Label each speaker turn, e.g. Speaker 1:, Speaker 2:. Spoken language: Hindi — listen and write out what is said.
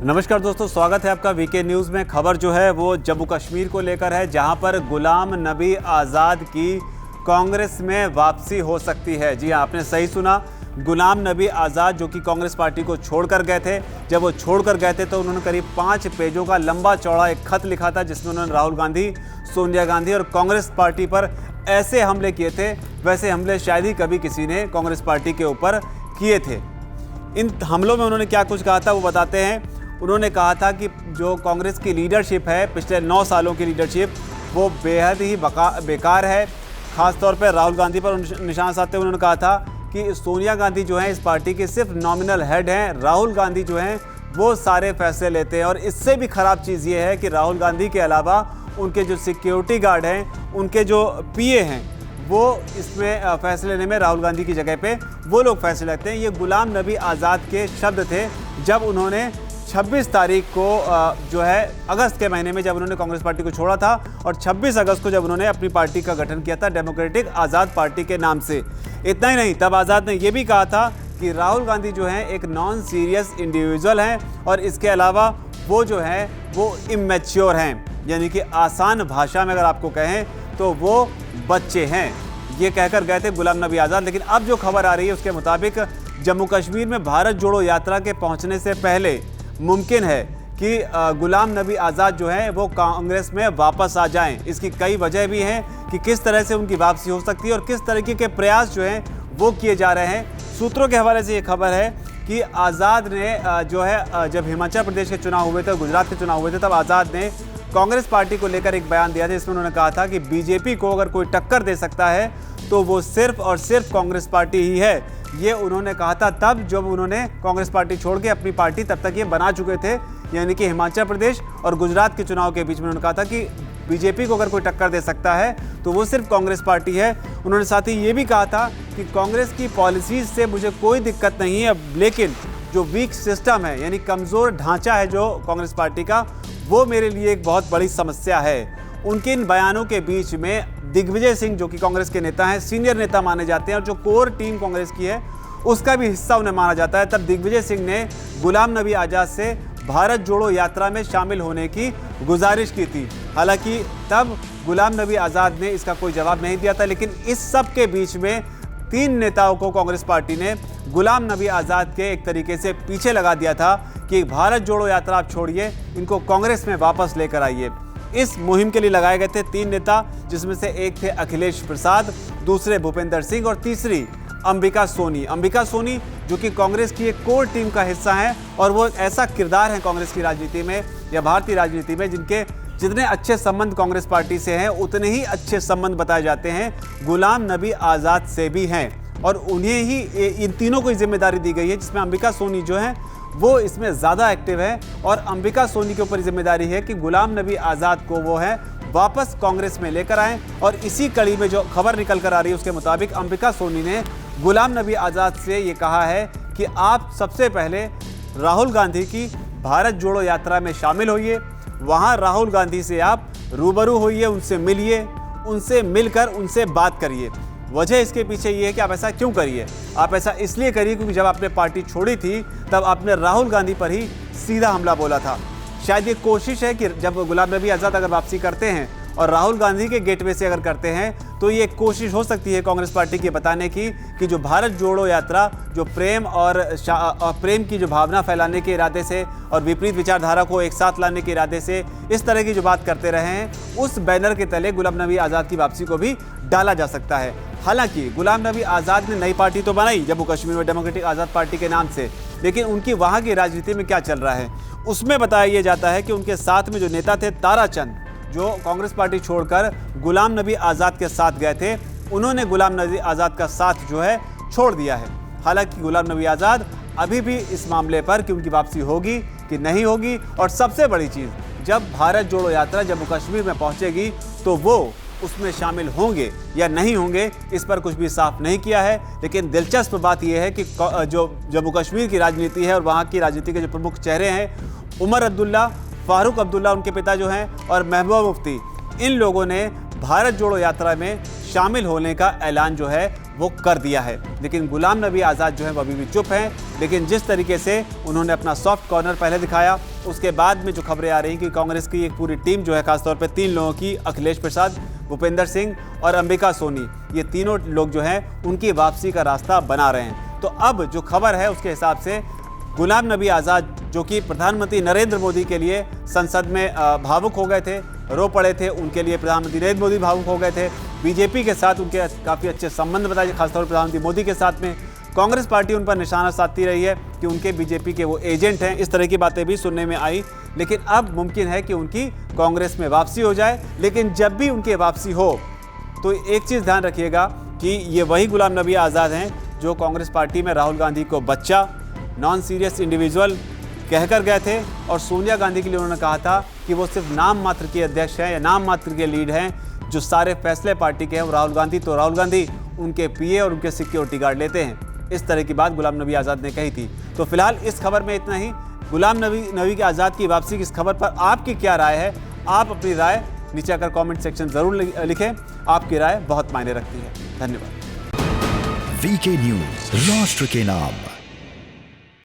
Speaker 1: नमस्कार दोस्तों, स्वागत है आपका वीके न्यूज़ में। खबर जो है वो जम्मू कश्मीर को लेकर है, जहां पर गुलाम नबी आज़ाद की कांग्रेस में वापसी हो सकती है। जी हाँ, आपने सही सुना। गुलाम नबी आज़ाद जो कि कांग्रेस पार्टी को छोड़कर गए थे, जब वो छोड़कर गए थे तो उन्होंने करीब 5 पेजों का लंबा चौड़ा एक खत लिखा था, जिसमें उन्होंने राहुल गांधी, सोनिया गांधी और कांग्रेस पार्टी पर ऐसे हमले किए थे वैसे हमले शायद ही कभी किसी ने कांग्रेस पार्टी के ऊपर किए थे। इन हमलों में उन्होंने क्या कुछ कहा था वो बताते हैं। उन्होंने कहा था कि जो कांग्रेस की लीडरशिप है, पिछले 9 सालों की लीडरशिप, वो बेहद ही बेकार है। ख़ास तौर पर राहुल गांधी पर निशाना साधते हुए उन्होंने कहा था कि सोनिया गांधी जो हैं इस पार्टी के सिर्फ नॉमिनल हेड हैं, राहुल गांधी जो हैं वो सारे फैसले लेते हैं। और इससे भी ख़राब चीज़ ये है कि राहुल गांधी के अलावा उनके जो सिक्योरिटी गार्ड हैं, उनके जो पीए हैं, वो इसमें फैसले लेने में राहुल गांधी की जगह पे वो लोग फैसले लेते हैं। ये गुलाम नबी आज़ाद के शब्द थे जब उन्होंने 26 तारीख को जो है अगस्त के महीने में जब उन्होंने कांग्रेस पार्टी को छोड़ा था, और 26 अगस्त को जब उन्होंने अपनी पार्टी का गठन किया था डेमोक्रेटिक आज़ाद पार्टी के नाम से। इतना ही नहीं, तब आज़ाद ने यह भी कहा था कि राहुल गांधी जो हैं एक नॉन सीरियस इंडिविजुअल हैं, और इसके अलावा वो जो हैं वो इमैच्योर हैं, यानी कि आसान भाषा में अगर आपको कहें तो वो बच्चे हैं। ये कहकर गए थे गुलाम नबी आज़ाद। लेकिन अब जो खबर आ रही है उसके मुताबिक जम्मू कश्मीर में भारत जोड़ो यात्रा के पहुंचने से पहले मुमकिन है कि गुलाम नबी आज़ाद जो है वो कांग्रेस में वापस आ जाएं। इसकी कई वजह भी हैं कि किस तरह से उनकी वापसी हो सकती है और किस तरीके के प्रयास जो हैं वो किए जा रहे हैं। सूत्रों के हवाले से ये खबर है कि आज़ाद ने जो है जब हिमाचल प्रदेश के चुनाव हुए थे, गुजरात के चुनाव हुए थे, तब आज़ाद ने कांग्रेस पार्टी को लेकर एक बयान दिया था, जिसमें उन्होंने कहा था कि बीजेपी को अगर कोई टक्कर दे सकता है तो वो सिर्फ और सिर्फ कांग्रेस पार्टी ही है। ये उन्होंने कहा था तब जब उन्होंने कांग्रेस पार्टी छोड़ के अपनी पार्टी तब तक ये बना चुके थे, यानी कि हिमाचल प्रदेश और गुजरात के चुनाव के बीच में उन्होंने कहा था कि बीजेपी को अगर कोई टक्कर दे सकता है तो वो सिर्फ कांग्रेस पार्टी है। उन्होंने साथ ही ये भी कहा था कि कांग्रेस की पॉलिसीज से मुझे कोई दिक्कत नहीं है, लेकिन जो वीक सिस्टम है, यानी कमज़ोर ढांचा है जो कांग्रेस पार्टी का, वो मेरे लिए एक बहुत बड़ी समस्या है। उनके इन बयानों के बीच में दिग्विजय सिंह जो कि कांग्रेस के नेता हैं, सीनियर नेता माने जाते हैं और जो कोर टीम कांग्रेस की है उसका भी हिस्सा उन्हें माना जाता है, तब दिग्विजय सिंह ने गुलाम नबी आज़ाद से भारत जोड़ो यात्रा में शामिल होने की गुजारिश की थी। हालांकि तब गुलाम नबी आज़ाद ने इसका कोई जवाब नहीं दिया था, लेकिन इस सब के बीच में 3 नेताओं को कांग्रेस पार्टी ने गुलाम नबी आज़ाद के एक तरीके से पीछे लगा दिया था कि भारत जोड़ो यात्रा आप छोड़िए, इनको कांग्रेस में वापस लेकर आइए। इस मुहिम के लिए लगाए गए थे 3 नेता, जिसमें से एक थे अखिलेश प्रसाद, दूसरे भूपेंद्र सिंह और तीसरी अंबिका सोनी। अंबिका सोनी जो कि कांग्रेस की एक कोर टीम का हिस्सा है, और वो ऐसा किरदार है कांग्रेस की राजनीति में या भारतीय राजनीति में जिनके जितने अच्छे संबंध कांग्रेस पार्टी से हैं उतने ही अच्छे संबंध बताए जाते हैं गुलाम नबी आज़ाद से भी हैं, और उन्हें ही इन तीनों को जिम्मेदारी दी गई है, जिसमें अंबिका सोनी जो है वो इसमें ज़्यादा एक्टिव है। और अंबिका सोनी के ऊपर जिम्मेदारी है कि गुलाम नबी आज़ाद को वो है वापस कांग्रेस में लेकर आएँ। और इसी कड़ी में जो खबर निकल कर आ रही है उसके मुताबिक अंबिका सोनी ने गुलाम नबी आज़ाद से ये कहा है कि आप सबसे पहले राहुल गांधी की भारत जोड़ो यात्रा में शामिल होइए, वहाँ राहुल गांधी से आप रूबरू होइए, उनसे मिलिए, उनसे मिलकर उनसे बात करिए। वजह इसके पीछे ये है कि आप ऐसा क्यों करिए? आप ऐसा इसलिए करिए क्योंकि जब आपने पार्टी छोड़ी थी तब आपने राहुल गांधी पर ही सीधा हमला बोला था। शायद ये कोशिश है कि जब गुलाम नबी आज़ाद अगर वापसी करते हैं और राहुल गांधी के गेटवे से अगर करते हैं तो ये कोशिश हो सकती है कांग्रेस पार्टी की बताने की कि जो भारत जोड़ो यात्रा जो प्रेम और प्रेम की जो भावना फैलाने के इरादे से और विपरीत विचारधारा को एक साथ लाने के इरादे से इस तरह की जो बात करते रहे हैं, उस बैनर के तले गुलाम नबी आज़ाद की वापसी को भी डाला जा सकता है। हालांकि गुलाम नबी आज़ाद ने नई पार्टी तो बनाई जम्मू कश्मीर में डेमोक्रेटिक आज़ाद पार्टी के नाम से, लेकिन उनकी वहाँ की राजनीति में क्या चल रहा है उसमें बताया यह जाता है कि उनके साथ में जो नेता थे ताराचंद, जो कांग्रेस पार्टी छोड़कर गुलाम नबी आज़ाद के साथ गए थे, उन्होंने गुलाम नबी आज़ाद का साथ जो है छोड़ दिया है। हालांकि गुलाम नबी आज़ाद अभी भी इस मामले पर कि उनकी वापसी होगी कि नहीं होगी, और सबसे बड़ी चीज़, जब भारत जोड़ो यात्रा जम्मू कश्मीर में पहुंचेगी तो वो उसमें शामिल होंगे या नहीं होंगे, इस पर कुछ भी साफ नहीं किया है। लेकिन दिलचस्प बात यह है कि जो जम्मू कश्मीर की राजनीति है और वहाँ की राजनीति के जो प्रमुख चेहरे हैं, उमर अब्दुल्ला, फारूक अब्दुल्ला उनके पिता जो हैं, और महबूबा मुफ्ती, इन लोगों ने भारत जोड़ो यात्रा में शामिल होने का ऐलान जो है वो कर दिया है। लेकिन गुलाम नबी आज़ाद जो है वो अभी भी चुप हैं। लेकिन जिस तरीके से उन्होंने अपना सॉफ्ट कॉर्नर पहले दिखाया, उसके बाद में जो खबरें आ रही हैं कि कांग्रेस की एक पूरी टीम जो है, खासतौर पे 3 लोगों की, अखिलेश प्रसाद, भूपेंद्र सिंह और अंबिका सोनी, ये तीनों लोग जो हैं उनकी वापसी का रास्ता बना रहे हैं। तो अब जो खबर है उसके हिसाब से गुलाम नबी आज़ाद, जो कि प्रधानमंत्री नरेंद्र मोदी के लिए संसद में भावुक हो गए थे, रो पड़े थे, उनके लिए प्रधानमंत्री नरेंद्र मोदी भावुक हो गए थे। बीजेपी के साथ उनके काफ़ी अच्छे संबंध बताए, खासतौर पर प्रधानमंत्री मोदी के साथ में। कांग्रेस पार्टी उन पर निशाना साधती रही है कि उनके बीजेपी के वो एजेंट हैं, इस तरह की बातें भी सुनने में आई। लेकिन अब मुमकिन है कि उनकी कांग्रेस में वापसी हो जाए। लेकिन जब भी उनकी वापसी हो तो एक चीज़ ध्यान रखिएगा कि ये वही गुलाम नबी आज़ाद हैं जो कांग्रेस पार्टी में राहुल गांधी को बच्चा, नॉन सीरियस इंडिविजुअल कहकर गए थे, और सोनिया गांधी के लिए उन्होंने कहा था कि वो सिर्फ नाम मात्र के अध्यक्ष हैं या नाम मात्र के लीड हैं, जो सारे फैसले पार्टी के हैं वो राहुल गांधी, तो राहुल गांधी उनके पीए और उनके सिक्योरिटी गार्ड लेते हैं। इस तरह की बात गुलाम नबी आज़ाद ने कही थी। तो फिलहाल इस खबर में इतना ही। गुलाम नबी के आज़ाद की वापसी की इस खबर पर आपकी क्या राय है? आप अपनी राय नीचे आकर कमेंट सेक्शन जरूर लिखें। आपकी राय बहुत मायने रखती है। धन्यवाद।
Speaker 2: वीके न्यूज़, राष्ट्र के नाम।